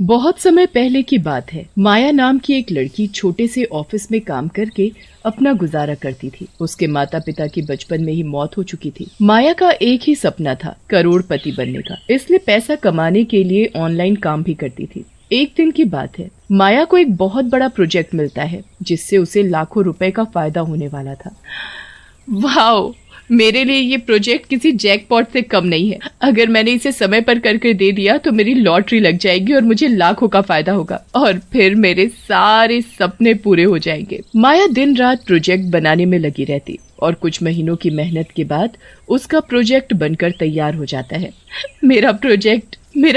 बहुत समय पहले की बात है। माया नाम की एक लड़की छोटे से ऑफिस में काम करके अपना गुजारा करती थी। उसके माता पिता की बचपन में ही मौत हो चुकी थी। माया का एक ही सपना था, करोड़पति बनने का। इसलिए पैसा कमाने के लिए ऑनलाइन काम भी करती थी। एक दिन की बात है, माया को एक बहुत बड़ा प्रोजेक्ट मिलता है जिससे उसे लाखों रुपए का फायदा होने वाला था। वाओ, मेरे लिए ये प्रोजेक्ट किसी जैकपॉट से कम नहीं है। अगर मैंने इसे समय पर करके दे दिया तो मेरी लॉटरी लग जाएगी और मुझे लाखों का फायदा होगा और फिर मेरे सारे सपने पूरे हो जाएंगे। माया दिन रात प्रोजेक्ट बनाने में लगी रहती और कुछ महीनों की मेहनत के बाद उसका प्रोजेक्ट बनकर तैयार हो जाता है। मेरा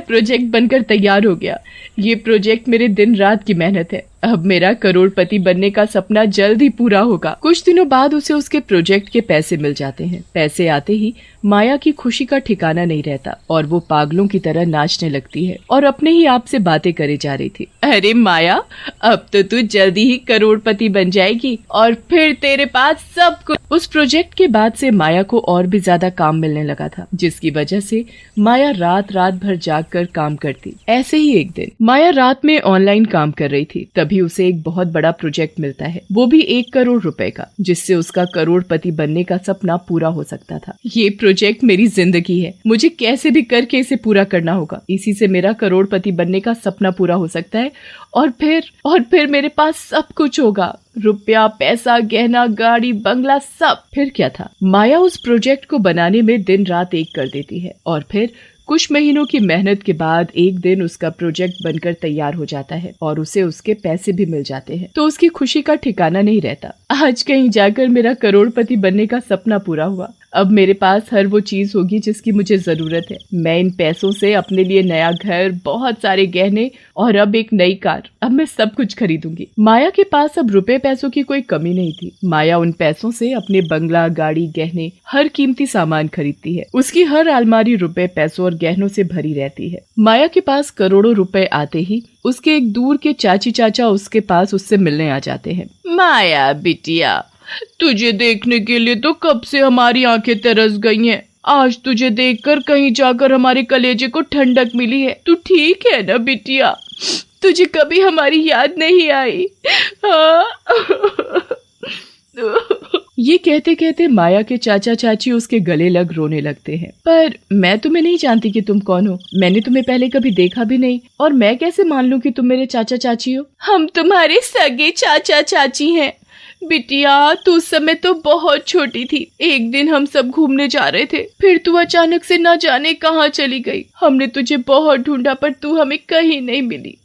प्रोजेक्ट बनकर तैयार हो गया। ये प्रोजेक्ट मेरे दिन रात की मेहनत है। अब मेरा करोड़पति बनने का सपना जल्द ही पूरा होगा। कुछ दिनों बाद उसे उसके प्रोजेक्ट के पैसे मिल जाते हैं। पैसे आते ही माया की खुशी का ठिकाना नहीं रहता और वो पागलों की तरह नाचने लगती है और अपने ही आप से बातें करे जा रही थी। अरे माया, अब तो तू जल्दी ही करोड़पति बन जाएगी और फिर तेरे पास सब कुछ। उस प्रोजेक्ट के बाद से माया को और भी ज्यादा काम मिलने लगा था, जिसकी वजह से माया रात भर जागकर काम करती। ऐसे ही एक दिन माया रात में ऑनलाइन काम कर रही थी, तभी उसे एक बहुत बड़ा प्रोजेक्ट मिलता है, वो भी 1 करोड़ रुपए का, जिससे उसका करोड़पति बनने का सपना पूरा हो सकता था। ये प्रोजेक्ट मेरी जिंदगी है, मुझे कैसे भी करके इसे पूरा करना होगा। इसी से मेरा करोड़पति बनने का सपना पूरा हो सकता है और फिर मेरे पास सब कुछ होगा, रुपया, पैसा, गहना, गाड़ी, बंगला, सब। फिर क्या था, माया उस प्रोजेक्ट को बनाने में दिन रात एक कर देती है और फिर कुछ महीनों की मेहनत के बाद एक दिन उसका प्रोजेक्ट बनकर तैयार हो जाता है और उसे उसके पैसे भी मिल जाते हैं। तो उसकी खुशी का ठिकाना नहीं रहता। आज कहीं जाकर मेरा करोड़पति बनने का सपना पूरा हुआ। अब मेरे पास हर वो चीज होगी जिसकी मुझे जरूरत है। मैं इन पैसों से अपने लिए नया घर, बहुत सारे गहने और अब एक नई कार, अब मैं सब कुछ खरीदूंगी। माया के पास अब रुपए पैसों की कोई कमी नहीं थी। माया उन पैसों से अपने बंगला, गाड़ी, गहने, हर कीमती सामान खरीदती है। उसकी हर अलमारी रुपए, पैसों और गहनों से भरी रहती है। माया के पास करोड़ों रुपए आते ही उसके एक दूर के चाची चाचा उसके पास उससे मिलने आ जाते हैं। माया बिटिया, तुझे देखने के लिए तो कब से हमारी आंखें तरस गई हैं। आज तुझे देखकर कहीं जाकर हमारे कलेजे को ठंडक मिली है। तू ठीक है ना बिटिया? तुझे कभी हमारी याद नहीं आई? ये कहते कहते माया के चाचा चाची उसके गले लग रोने लगते हैं। पर मैं तुम्हें नहीं जानती कि तुम कौन हो। मैंने तुम्हें पहले कभी देखा भी नहीं और मैं कैसे मान लूं कि तुम मेरे चाचा चाची हो? हम तुम्हारे सगे चाचा चाची हैं। बिटिया, तू उस समय तो बहुत छोटी थी। एक दिन हम सब घूमने जा रहे थे, फिर तू अचानक से न जाने कहाँ चली गई। हमने तुझे बहुत ढूंढा पर तू हमें कहीं नहीं मिली।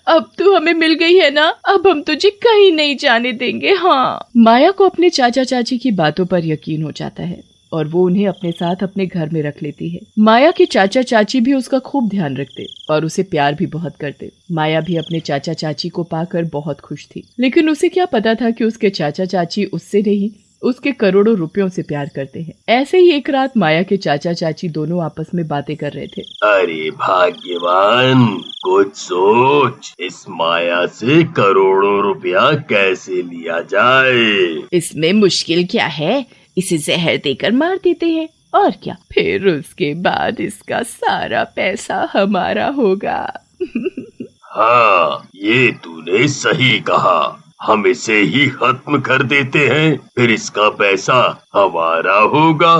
अब तू हमें मिल गई है ना, अब हम तुझे कहीं नहीं जाने देंगे। हाँ। माया को अपने चाचा चाची की बातों पर यकीन हो जाता है और वो उन्हें अपने साथ अपने घर में रख लेती है। माया के चाचा चाची भी उसका खूब ध्यान रखते और उसे प्यार भी बहुत करते। माया भी अपने चाचा चाची को पाकर बहुत खुश थी, लेकिन उसे क्या पता था कि उसके चाचा चाची उससे नहीं, उसके करोड़ों रुपयों से प्यार करते हैं। ऐसे ही एक रात माया के चाचा चाची दोनों आपस में बातें कर रहे थे। अरे भाग्यवान, कुछ सोच, इस माया से करोड़ों रुपया कैसे लिया जाए? इसमें मुश्किल क्या है, इसे जहर देकर मार देते हैं और क्या, फिर उसके बाद इसका सारा पैसा हमारा होगा। हाँ, ये तूने सही कहा। हम इसे ही खत्म कर देते हैं, फिर इसका पैसा हमारा होगा।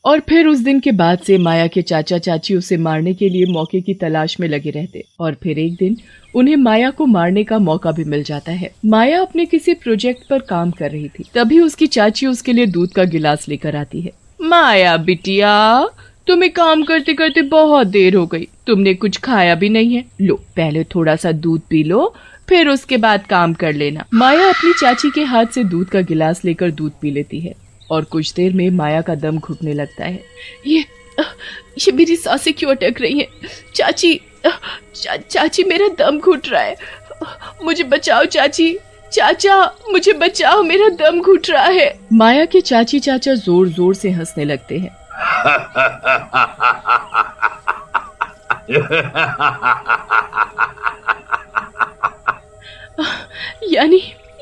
और फिर उस दिन के बाद से माया के चाचा चाची उसे मारने के लिए मौके की तलाश में लगे रहते और फिर एक दिन उन्हें माया को मारने का मौका भी मिल जाता है। माया अपने किसी प्रोजेक्ट पर काम कर रही थी, तभी उसकी चाची उसके लिए दूध का गिलास लेकर आती है। माया बिटिया, तुम्हें काम करते करते बहुत देर हो गई, तुमने कुछ खाया भी नहीं है। लो, पहले थोड़ा सा दूध पी लो, फिर उसके बाद काम कर लेना। माया अपनी चाची के हाथ से दूध का गिलास लेकर दूध पी लेती है और कुछ देर में माया का दम घुटने लगता है। ये मेरी सांसें क्यों अटक रही हैं? चाची मेरा दम घुट रहा है। मुझे बचाओ चाची, चाचा मुझे बचाओ, मेरा दम घुट रहा है। माया के चाची चाचा जोर जोर से हंसने लगते हैं।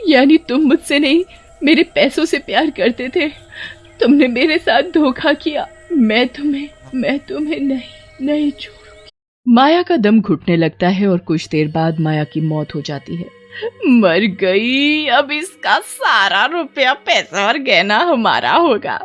यानी तुम मुझसे नहीं, मेरे पैसों से प्यार करते थे। तुमने मेरे साथ धोखा किया। मैं तुम्हें नहीं छोड़ूंगी। माया का दम घुटने लगता है और कुछ देर बाद माया की मौत हो जाती है। मर गई, अब इसका सारा रुपया पैसा और गहना हमारा होगा,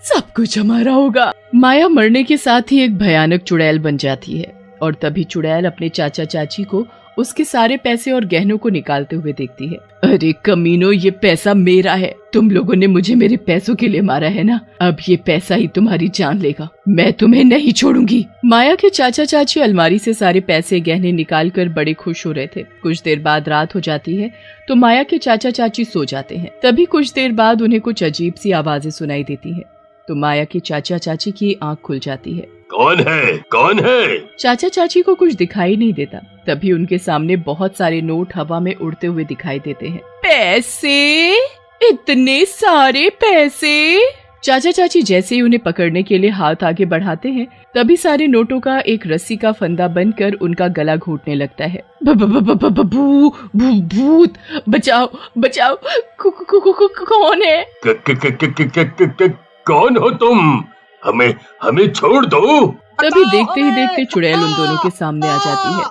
सब कुछ हमारा होगा। माया मरने के साथ ही एक भयानक चुड़ैल बन जाती है और तभी चुड़ैल अपने चाचा चाची को उसके सारे पैसे और गहनों को निकालते हुए देखती है। अरे कमीनो, ये पैसा मेरा है, तुम लोगों ने मुझे मेरे पैसों के लिए मारा है ना, अब ये पैसा ही तुम्हारी जान लेगा, मैं तुम्हें नहीं छोड़ूंगी। माया के चाचा चाची अलमारी से सारे पैसे गहने निकाल कर बड़े खुश हो रहे थे। कुछ देर बाद रात हो जाती है तो माया के चाचा चाची सो जाते हैं। तभी कुछ देर बाद उन्हें कुछ अजीब सी आवाजें सुनाई देती है तो माया के चाचा चाची की आंख खुल जाती है। कौन है, कौन है? चाचा चाची को कुछ दिखाई नहीं देता। तभी उनके सामने बहुत सारे नोट हवा में उड़ते हुए दिखाई देते हैं। पैसे, इतने सारे पैसे! चाचा चाची जैसे ही उन्हें पकड़ने के लिए हाथ आगे बढ़ाते हैं तभी सारे नोटों का एक रस्सी का फंदा बनकर उनका गला घोटने लगता है। भूत, बचाओ बचाओ, कौन है? कौन हो तुम? हमें छोड़ दो। तभी देखते ही देखते चुड़ैल उन दोनों के सामने आ जाती है।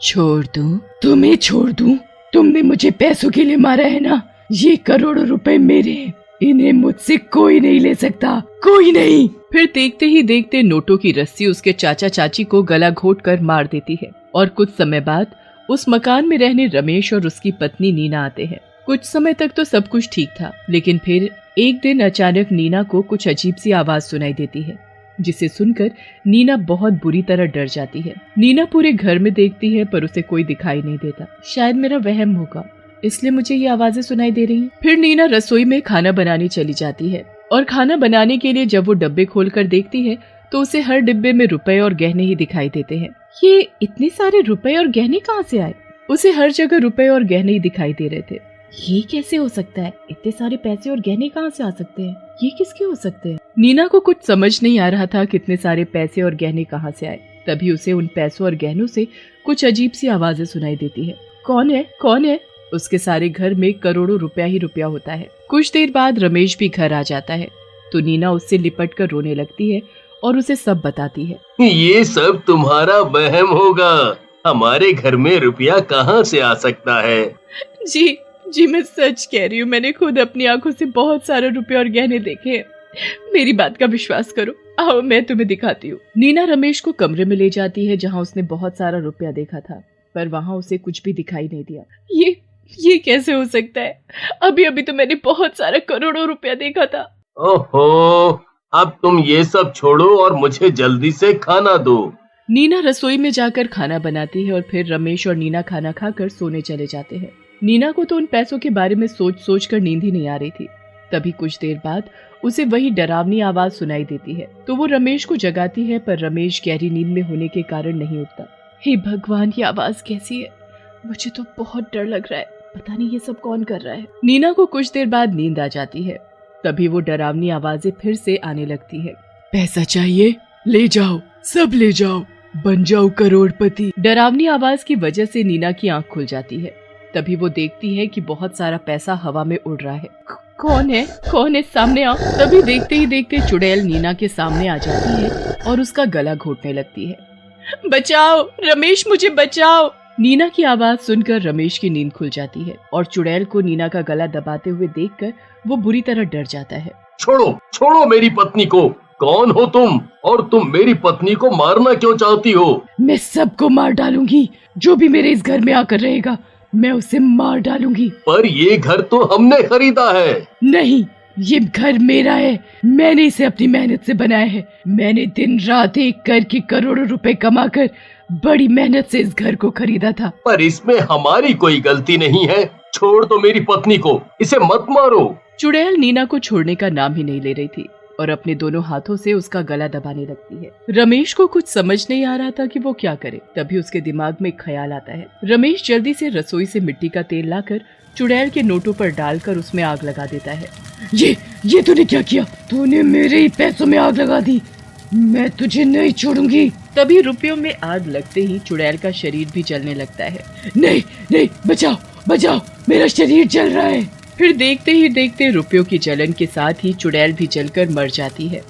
छोड़ दूं? तुम्हें छोड़ दूं? तुमने मुझे पैसों के लिए मारा है ना, ये करोड़ों रुपए मेरे हैं, इन्हें मुझसे कोई नहीं ले सकता, कोई नहीं। फिर देखते ही देखते नोटों की रस्सी उसके चाचा चाची को गला घोट कर मार देती है और कुछ समय बाद उस मकान में रहने रमेश और उसकी पत्नी नीना आते हैं। कुछ समय तक तो सब कुछ ठीक था, लेकिन फिर एक दिन अचानक नीना को कुछ अजीब सी आवाज सुनाई देती है, जिसे सुनकर नीना बहुत बुरी तरह डर जाती है। नीना पूरे घर में देखती है पर उसे कोई दिखाई नहीं देता। शायद मेरा वहम होगा, इसलिए मुझे ये आवाजें सुनाई दे रही हैं। फिर नीना रसोई में खाना बनाने चली जाती है और खाना बनाने के लिए जब वो डब्बे खोलकर देखती है तो उसे हर डिब्बे में रुपए और गहने ही दिखाई देते हैं। ये इतने सारे रुपए और गहने कहाँ से आए? उसे हर जगह रुपए और गहने ही दिखाई दे रहे थे। ये कैसे हो सकता है? इतने सारे पैसे और गहने कहाँ से आ सकते हैं? ये किसके हो सकते हैं? नीना को कुछ समझ नहीं आ रहा था कितने सारे पैसे और गहने कहाँ से आए। तभी उसे उन पैसों और गहनों से कुछ अजीब सी आवाजें सुनाई देती है। कौन है, कौन है? उसके सारे घर में करोड़ों रुपया ही रुपया होता है। कुछ देर बाद रमेश भी घर आ जाता है तो नीना उससे लिपट कर रोने लगती है और उसे सब बताती है। ये सब तुम्हारा वहम होगा, हमारे घर में रुपया कहाँ से आ सकता है? जी मैं सच कह रही हूँ, मैंने खुद अपनी आंखों से बहुत सारे रुपए और गहने देखे हैं, मेरी बात का विश्वास करो, आओ मैं तुम्हें दिखाती हूँ। नीना रमेश को कमरे में ले जाती है जहाँ उसने बहुत सारा रुपया देखा था, पर वहाँ उसे कुछ भी दिखाई नहीं दिया। ये कैसे हो सकता है? अभी तो मैंने बहुत सारा करोड़ों रुपया देखा था। ओहो, अब तुम ये सब छोड़ो और मुझे जल्दी से खाना दो। नीना रसोई में जाकर खाना बनाती है और फिर रमेश और नीना खाना खाकर सोने चले जाते हैं। नीना को तो उन पैसों के बारे में सोच कर नींद ही नहीं आ रही थी। तभी कुछ देर बाद उसे वही डरावनी आवाज सुनाई देती है तो वो रमेश को जगाती है, पर रमेश गहरी नींद में होने के कारण नहीं उठता। हे भगवान, ये आवाज कैसी है? मुझे तो बहुत डर लग रहा है, पता नहीं ये सब कौन कर रहा है। नीना को कुछ देर बाद नींद आ जाती है। तभी वो डरावनी आवाजें फिर से आने लगती है। पैसा चाहिए? ले जाओ, सब ले जाओ, बन जाओ करोड़पति। डरावनी आवाज की वजह से नीना की आंख खुल जाती है। तभी वो देखती है कि बहुत सारा पैसा हवा में उड़ रहा है। कौन है, सामने आओ। तभी देखते ही देखते चुड़ैल नीना के सामने आ जाती है और उसका गला घोटने लगती है। बचाओ रमेश, मुझे बचाओ। नीना की आवाज सुनकर रमेश की नींद खुल जाती है और चुड़ैल को नीना का गला दबाते हुए देखकर वो बुरी तरह डर जाता है। छोड़ो मेरी पत्नी को, कौन हो तुम और तुम मेरी पत्नी को मारना क्यों चाहती हो? मैं सबको मार डालूंगी, जो भी मेरे इस घर में आकर रहेगा मैं उसे मार डालूंगी। पर ये घर तो हमने खरीदा है। नहीं, ये घर मेरा है, मैंने इसे अपनी मेहनत से बनाया है। मैंने दिन रात एक करके करोड़ों रुपए कमाकर बड़ी मेहनत से इस घर को खरीदा था। पर इसमें हमारी कोई गलती नहीं है, छोड़ दो मेरी पत्नी को, इसे मत मारो। चुड़ैल नीना को छोड़ने का नाम ही नहीं ले रही थी और अपने दोनों हाथों से उसका गला दबाने लगती है। रमेश को कुछ समझ नहीं आ रहा था कि वो क्या करे। तभी उसके दिमाग में ख्याल आता है। रमेश जल्दी से रसोई से मिट्टी का तेल लाकर चुड़ैल के नोटों पर डालकर उसमें आग लगा देता है। ये तूने क्या किया? तूने मेरे ही पैसों में आग लगा दी, मैं तुझे नहीं छोड़ूंगी। तभी रुपयों में आग लगते ही चुड़ैल का शरीर भी जलने लगता है। नहीं, बचाओ, मेरा शरीर जल रहा है। फिर देखते ही देखते रुपयों की जलन के साथ ही चुड़ैल भी जलकर मर जाती है।